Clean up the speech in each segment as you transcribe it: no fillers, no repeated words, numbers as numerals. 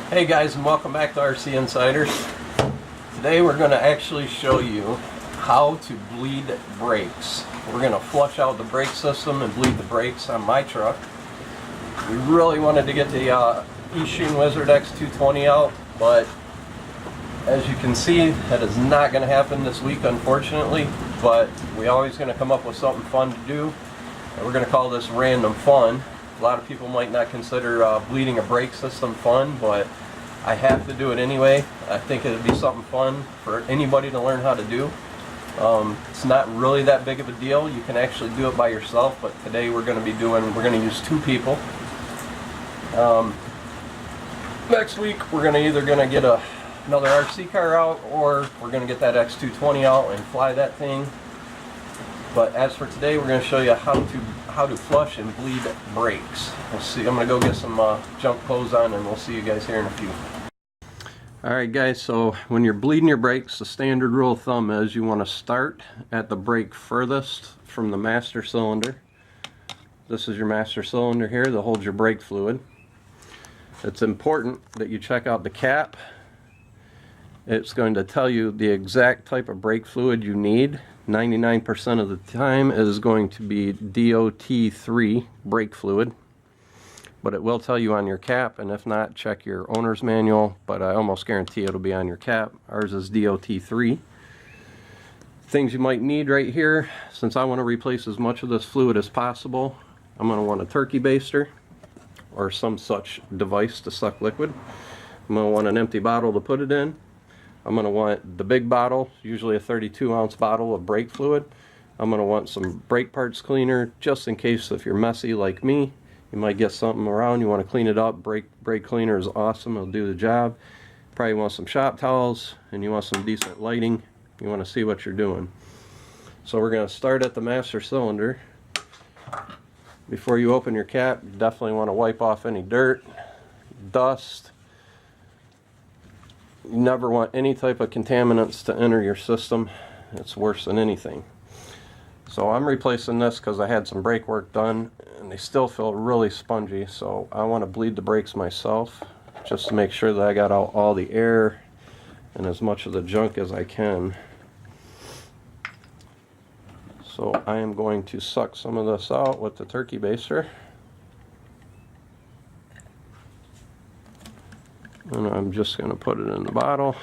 Hey guys, and welcome back to RC Insiders. Today we're going to actually show you how to bleed brakes. We're going to flush out the brake system and bleed the brakes on my truck. We really wanted to get the Youll Wizard X220 out, but as you can see, that is not going to happen this week, unfortunately. But we're always going to come up with something fun to do, and we're going to call this random fun. A lot of people might not consider bleeding a brake system fun, but I have to do it anyway. I think it would be something fun for anybody to learn how to do. It's not really that big of a deal. You can actually do it by yourself, but today we're going to use two people. Next week we're either going to get another RC car out, or we're going to get that X220 out and fly that thing. But as for today, we're going to show you how to flush and bleed brakes. We'll see. I'm going to go get some jump clothes on, and we'll see you guys here in a few. Alright guys, so when you're bleeding your brakes, the standard rule of thumb is you want to start at the brake furthest from the master cylinder. This is your master cylinder here that holds your brake fluid. It's important that you check out the cap. It's going to tell you the exact type of brake fluid you need. 99% of the time it is going to be DOT3 brake fluid, but it will tell you on your cap, and if not, check your owner's manual, but I almost guarantee it'll be on your cap. Ours is DOT3. Things you might need right here, since I want to replace as much of this fluid as possible, I'm going to want a turkey baster or some such device to suck liquid. I'm going to want an empty bottle to put it in. I'm going to want the big bottle, usually a 32-ounce bottle of brake fluid. I'm going to want some brake parts cleaner, just in case if you're messy like me, you might get something around, you want to clean it up. Brake cleaner is awesome, it'll do the job. Probably want some shop towels, and you want some decent lighting. You want to see what you're doing. So we're going to start at the master cylinder. Before you open your cap, you definitely want to wipe off any dirt, dust. You never want any type of contaminants to enter your system. It's worse than anything. So I'm replacing this because I had some brake work done and they still feel really spongy, so I want to bleed the brakes myself just to make sure that I got out all the air and as much of the junk as I can. So I am going to suck some of this out with the turkey baster. And I'm just going to put it in the bottle.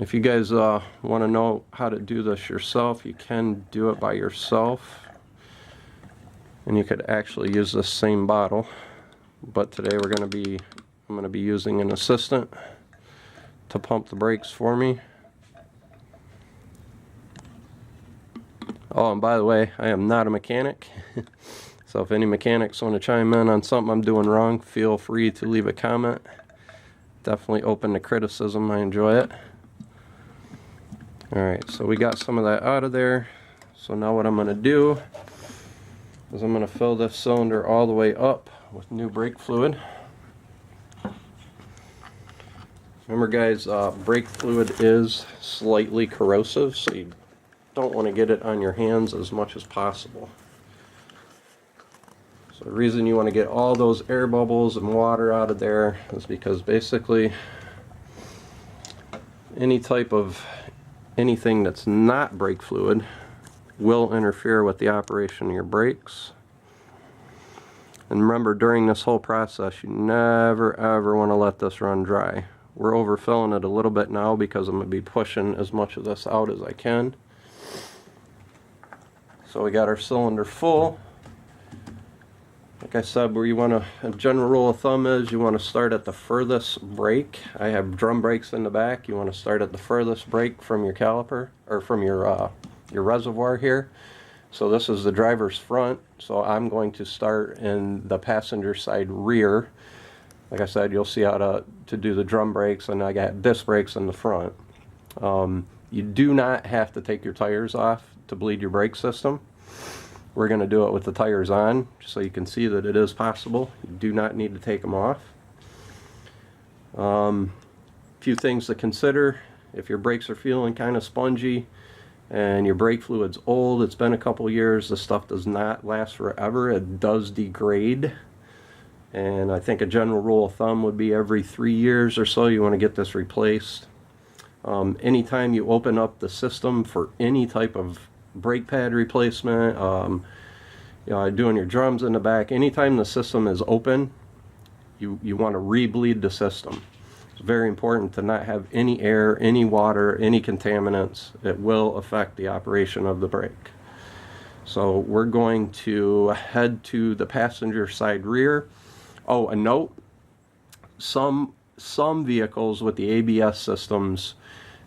If you guys want to know how to do this yourself, you can do it by yourself. And you could actually use this same bottle. But today I'm going to be using an assistant to pump the brakes for me. Oh, and by the way, I am not a mechanic. So if any mechanics want to chime in on something I'm doing wrong, feel free to leave a comment. Definitely open to criticism, I enjoy it. Alright, so we got some of that out of there. So now what I'm going to do is I'm going to fill this cylinder all the way up with new brake fluid. Remember guys, brake fluid is slightly corrosive, so you don't want to get it on your hands as much as possible. So the reason you want to get all those air bubbles and water out of there is because basically any type of anything that's not brake fluid will interfere with the operation of your brakes. And remember, during this whole process, you never ever want to let this run dry. We're overfilling it a little bit now because I'm going to be pushing as much of this out as I can. So we got our cylinder full. Like I said, where you want to, a general rule of thumb is you want to start at the furthest brake. I have drum brakes in the back. You want to start at the furthest brake from your caliper, or from your reservoir here. So this is the driver's front, so I'm going to start in the passenger side rear. Like I said, you'll see how to do the drum brakes, and I got disc brakes in the front. You do not have to take your tires off to bleed your brake system. We're going to do it with the tires on, just so you can see that it is possible. You do not need to take them off. Few things to consider. If your brakes are feeling kind of spongy and your brake fluid's old, it's been a couple years, the stuff does not last forever. It does degrade. and I think a general rule of thumb would be every 3 years or so you want to get this replaced. Anytime you open up the system for any type of brake pad replacement, doing your drums in the back, anytime the system is open, you want to re-bleed the system. It's very important to not have any air, any water, any contaminants. It will affect the operation of the brake. So we're going to head to the passenger side rear. Oh, a note, some vehicles with the ABS systems,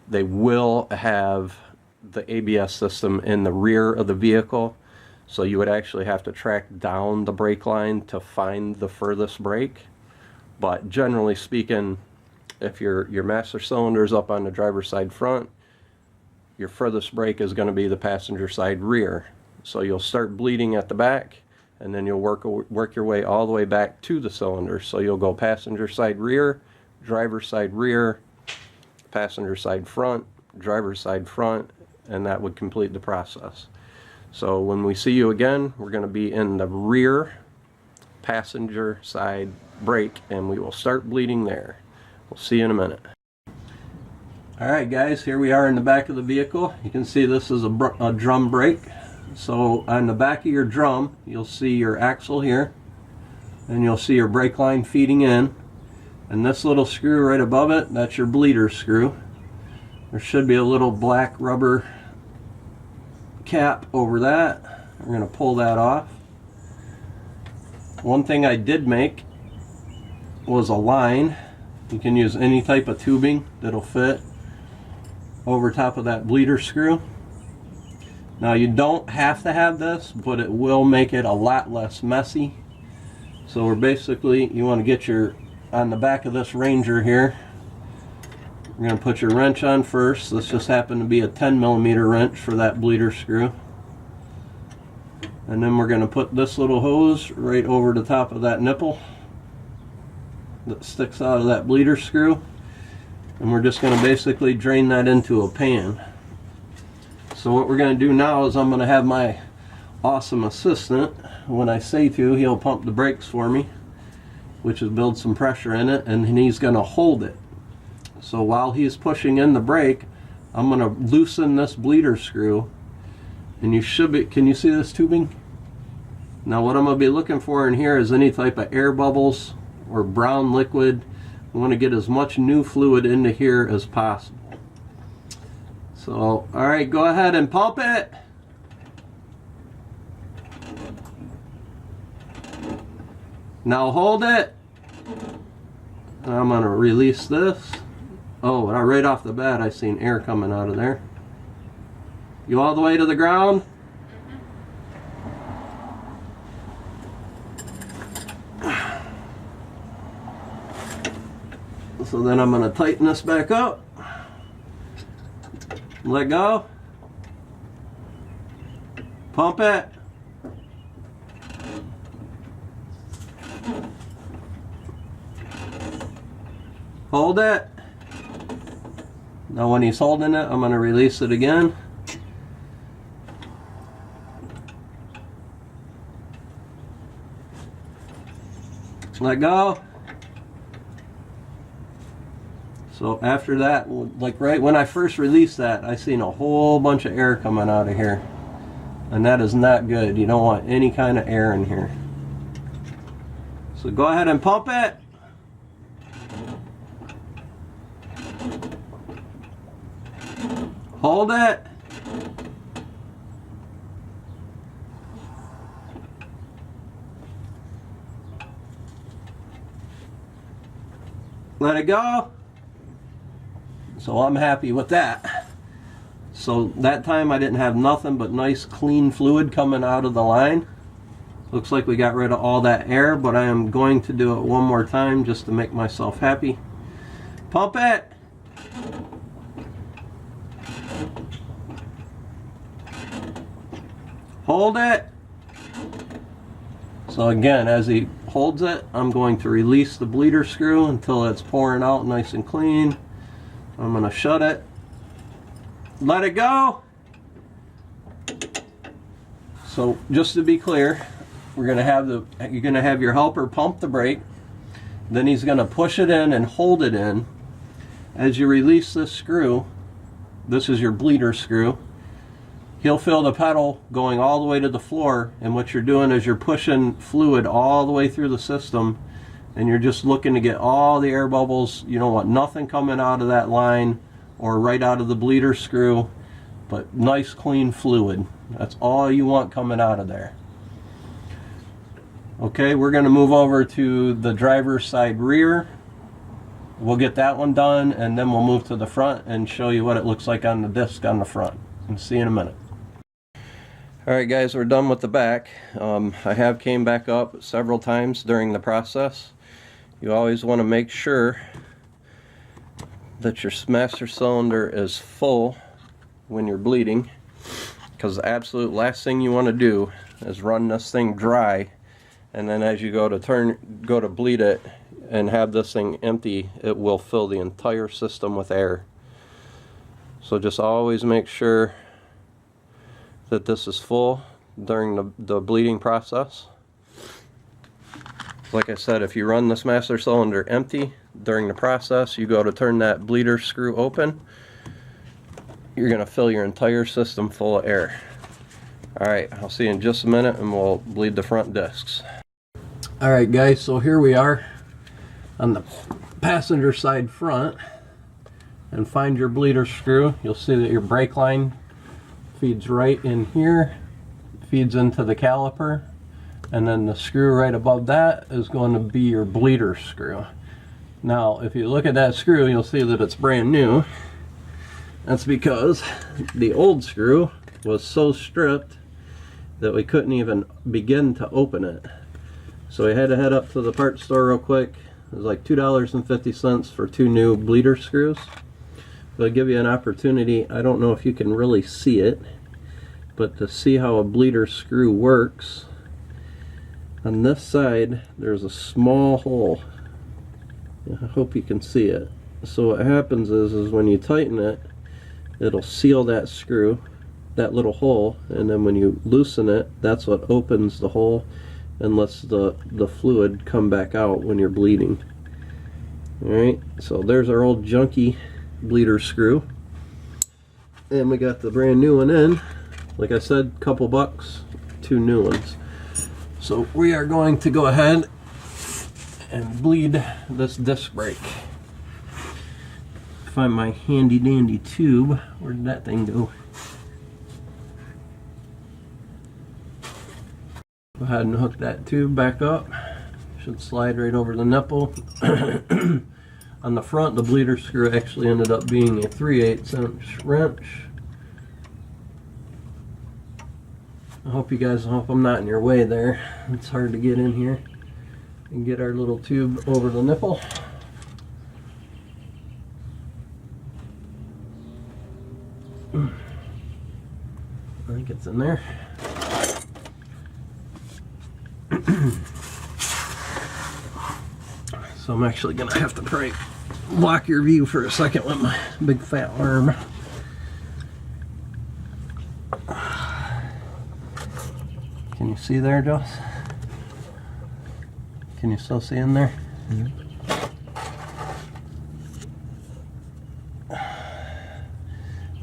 they will have the ABS system in the rear of the vehicle. So you would actually have to track down the brake line to find the furthest brake. But generally speaking, if your master cylinder is up on the driver's side front, your furthest brake is going to be the passenger side rear. So you'll start bleeding at the back, and then you'll work your way all the way back to the cylinder. So you'll go passenger side rear, driver's side rear, passenger side front, driver's side front, and that would complete the process. So when we see you again, we're going to be in the rear passenger side brake, and we will start bleeding there. We'll see you in a minute. Alright guys, here we are in the back of the vehicle. You can see this is a drum brake. So on the back of your drum, you'll see your axle here, and you'll see your brake line feeding in. And this little screw right above it, that's your bleeder screw. There should be a little black rubber cap over that. We're going to pull that off. One thing I did make was a line. You can use any type of tubing that'll fit over top of that bleeder screw. Now you don't have to have this, but it will make it a lot less messy. So we're basically, you want to get on the back of this Ranger here, we're going to put your wrench on first. This just happened to be a 10mm wrench for that bleeder screw. And then we're going to put this little hose right over the top of that nipple that sticks out of that bleeder screw. And we're just going to basically drain that into a pan. So what we're going to do now is I'm going to have my awesome assistant, when I say to, he'll pump the brakes for me, which is build some pressure in it, and he's going to hold it. So while he's pushing in the brake, I'm going to loosen this bleeder screw, and you should be, can you see this tubing? Now what I'm going to be looking for in here is any type of air bubbles or brown liquid. I want to get as much new fluid into here as possible. So, alright, go ahead and pump it. Now hold it. I'm going to release this. Oh, right off the bat I seen air coming out of there. You all the way to the ground? So then I'm going to tighten this back up. Let go. Pump it. Hold it. Now when he's holding it, I'm going to release it again. Let go. So after that, like right when I first released that, I seen a whole bunch of air coming out of here. And that is not good. You don't want any kind of air in here. So go ahead and pump it. Hold it. Let it go. So I'm happy with that. So that time I didn't have nothing but nice clean fluid coming out of the line. Looks like we got rid of all that air, but I am going to do it one more time just to make myself happy. Pump it. Hold it. So again, as he holds it, I'm going to release the bleeder screw until it's pouring out nice and clean. I'm going to shut it. Let it go. So just to be clear, you're gonna have your helper pump the brake. Then he's gonna push it in and hold it in. As you release this screw, this is your bleeder screw, he'll feel the pedal going all the way to the floor, and what you're doing is you're pushing fluid all the way through the system, and you're just looking to get all the air bubbles. You don't want nothing coming out of that line or right out of the bleeder screw, but nice clean fluid. That's all you want coming out of there. Okay, we're going to move over to the driver's side rear. We'll get that one done, and then we'll move to the front and show you what it looks like on the disc on the front. And see you in a minute. Alright guys, we're done with the back. I have came back up several times during the process. You always want to make sure that your master cylinder is full when you're bleeding, because the absolute last thing you want to do is run this thing dry, and then as you go to bleed it and have this thing empty, it will fill the entire system with air. So just always make sure that this is full during the bleeding process. Like I said, if you run this master cylinder empty during the process, you go to turn that bleeder screw open, you're going to fill your entire system full of air. Alright, I'll see you in just a minute and we'll bleed the front discs. Alright guys, so here we are on the passenger side front, and find your bleeder screw. You'll see that your brake line feeds right in here, feeds into the caliper, and then the screw right above that is going to be your bleeder screw. Now if you look at that screw, you'll see that it's brand new. That's because the old screw was so stripped that we couldn't even begin to open it. So we had to head up to the parts store real quick. It was like $2.50 for 2 new bleeder screws. They'll give you an opportunity, I don't know if you can really see it, but to see how a bleeder screw works, on this side there's a small hole. I hope you can see it. So what happens is when you tighten it, it'll seal that screw, that little hole, and then when you loosen it, that's what opens the hole and lets the fluid come back out when you're bleeding. Alright, so there's our old junky bleeder screw, and we got the brand new one in. Like I said, couple bucks, 2 new ones. So we are going to go ahead and bleed this disc brake. Find my handy dandy tube. Where did that thing go? Go ahead and hook that tube back up. Should slide right over the nipple. On the front, the bleeder screw actually ended up being a 3/8 inch wrench. I hope I'm not in your way there. It's hard to get in here and get our little tube over the nipple. I think it's in there. So I'm actually going to have to probably block your view for a second with my big fat arm. Can you see there, Joss? Can you still see in there? Mm-hmm.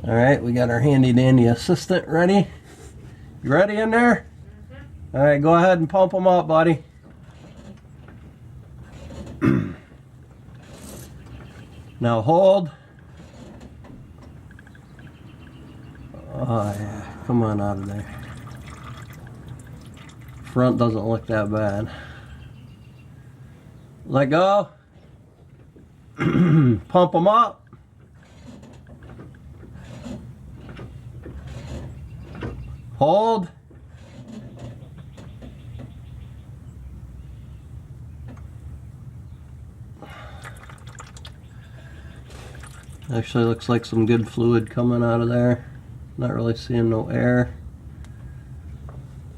Alright, we got our handy dandy assistant ready. You ready in there? Mm-hmm. Alright, go ahead and pump them up, buddy. Now hold. Oh yeah, come on out of there. Front doesn't look that bad. Let go. Pump them up. Hold. Actually looks like some good fluid coming out of there. Not really seeing no air.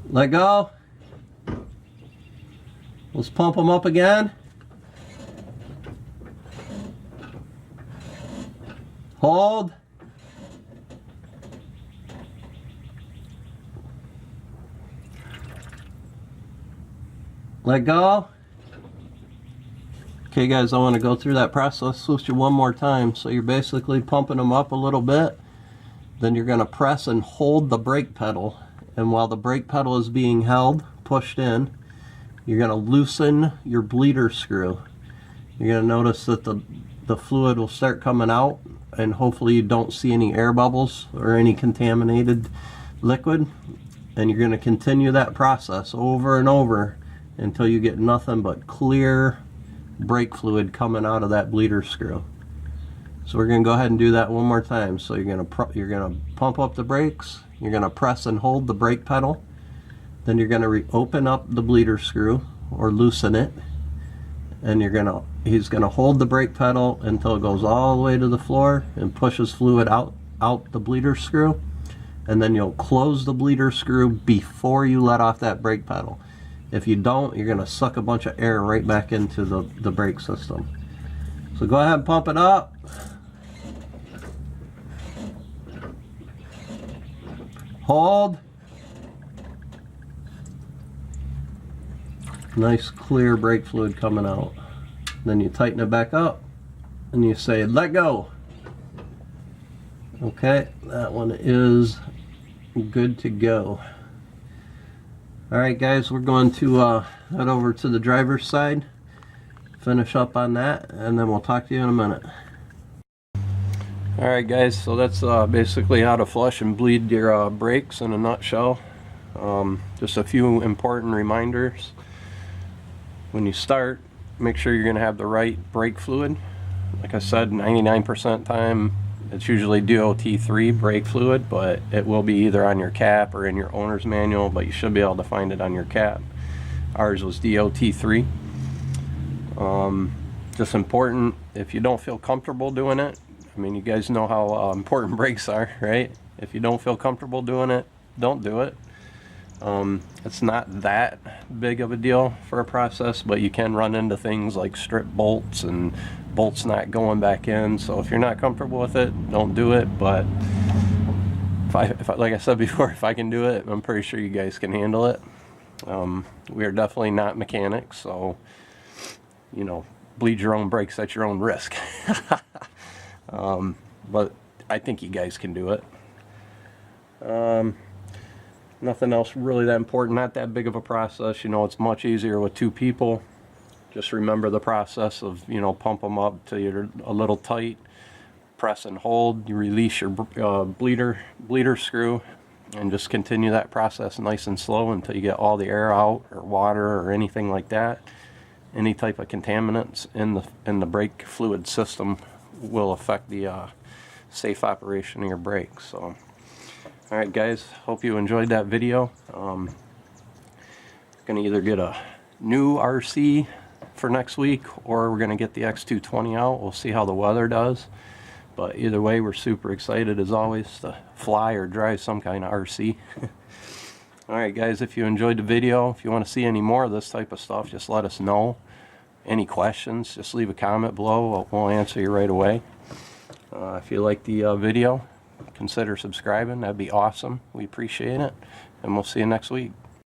Let go. Let's pump them up again. Hold. let go. Okay guys, I want to go through that process with you one more time. So you're basically pumping them up a little bit, then you're going to press and hold the brake pedal, and while the brake pedal is being held, pushed in, you're going to loosen your bleeder screw. You're going to notice that the fluid will start coming out, and hopefully you don't see any air bubbles or any contaminated liquid. And you're going to continue that process over and over until you get nothing but clear brake fluid coming out of that bleeder screw. So we're going to go ahead and do that one more time. So you're going to pump up the brakes, you're going to press and hold the brake pedal, then you're going to open up the bleeder screw or loosen it, and he's going to hold the brake pedal until it goes all the way to the floor and pushes fluid out the bleeder screw. And then you'll close the bleeder screw before you let off that brake pedal. If you don't, you're going to suck a bunch of air right back into the brake system. So go ahead and pump it up. Hold. Nice clear brake fluid coming out. Then you tighten it back up and you say let go. Okay, that one is good to go. Alright guys, we're going to head over to the driver's side, finish up on that, and then we'll talk to you in a minute. Alright guys, so that's basically how to flush and bleed your brakes in a nutshell. Just a few important reminders. When you start, make sure you're going to have the right brake fluid. Like I said, 99% time it's usually DOT3 brake fluid, but it will be either on your cap or in your owner's manual, but you should be able to find it on your cap. Ours was DOT3. Just important, if you don't feel comfortable doing it, I mean, you guys know how important brakes are, right? If you don't feel comfortable doing it, don't do it. It's not that big of a deal for a process, but you can run into things like strip bolts and bolts not going back in. So if you're not comfortable with it, don't do it. But if I like I said before, if I can do it, I'm pretty sure you guys can handle it. We are definitely not mechanics, so you know, bleed your own brakes at your own risk. But I think you guys can do it. Nothing else really that important, not that big of a process. You know, it's much easier with two people. Just remember the process of, you know, pump them up till you're a little tight, press and hold, you release your bleeder screw, and just continue that process nice and slow until you get all the air out, or water or anything like that. Any type of contaminants in the brake fluid system will affect the safe operation of your brakes. So alright guys, hope you enjoyed that video. Gonna either get a new RC for next week, or we're gonna get the X220 out. We'll see how the weather does, but either way, we're super excited as always to fly or drive some kind of RC. Alright guys, if you enjoyed the video, if you want to see any more of this type of stuff, just let us know. Any questions, just leave a comment below. We'll answer you right away. If you like the video, consider subscribing. That'd be awesome. We appreciate it, and we'll see you next week.